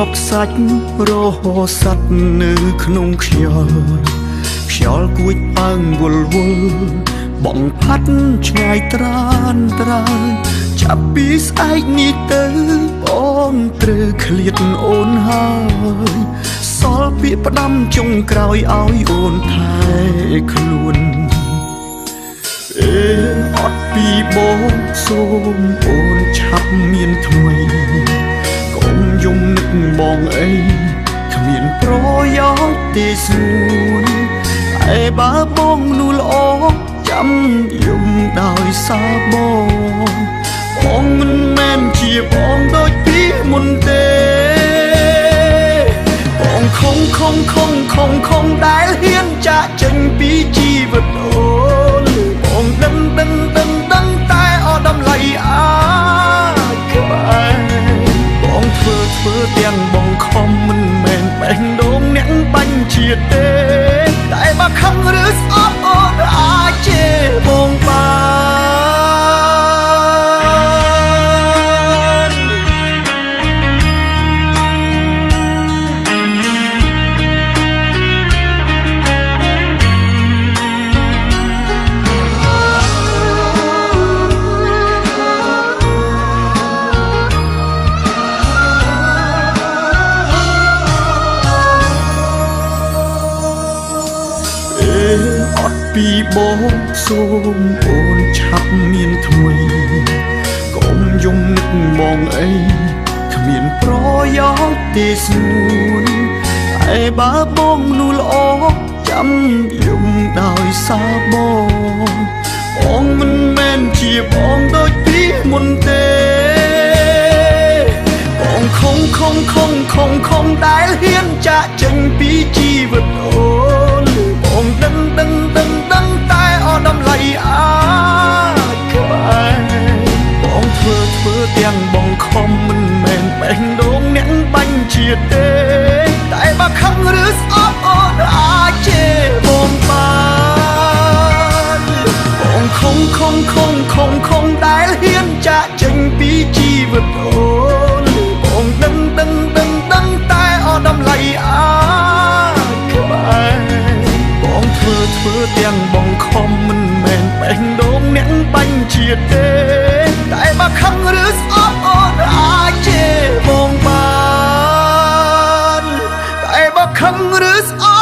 កសាច់រហូតសัตว์នៅក្នុងខ្យល់គួចប៉ើងវល់វល់បងផាត់ឆ្ងាយត្រានត្រើយចាប់ពីស្អែកនេះទៅបងត្រូវឃ្លាតអូនហើយសល់ពាក្យផ្ដាំចុងក្រោយឲ្យអូនថែខ្លួនអត់ពីបងសូមអូនឆាប់មានថ្មីកុំយំនឹកបងអីគ្មានប្រយោជន៍ទេស្រួនតែបើបងនោះល្អចាំយំដោយសារបងមិនមែនជាបងដូចពីមុនទេបងខំដែលហ៊ានចាកចេញពីជីវិតអូនបងដឹងតែអត់តម្លៃអាចក្បែរបងធ្វើទាំងបងខំមិនមែនបេះដូងអ្នកបាញ់ជាតិទេតែបើខឹងឬស្អប់អូនអាចជេរបងបានអត់ពីបងសូមអូនឆាប់មានថ្មីកុំយំនឹកបងអីគ្មានប្រយោជន៍ទេស្នួនតែបើបងនោះល្អចាំយំដោយសារបងមិនមែនជាបងដូចពីមុនទេបងខំដែលហ៊ានចាកចេញពីជីវិតអូនបងដឹងតែអត់តម្លៃអាចក្បែរបងធ្វើទាំងបងខំមិនមែនបេះដូងអ្នកបាញ់ជាតិទេតែបើខឹងឬស្អប់អូនអាចជេរបងបានបងខំដែលហ៊ានចាកចេញពីជីវិតអូនបងដឹងតែអត់តម្លៃអាចក្បែរបងធ្វើទាំងបងខំមិនមែនបេះដូងអ្នកបាញ់ជាតិទេតែបើខឹងឬស្អប់អូនអាចជេរបងបានតែបើខឹងឬស្អប់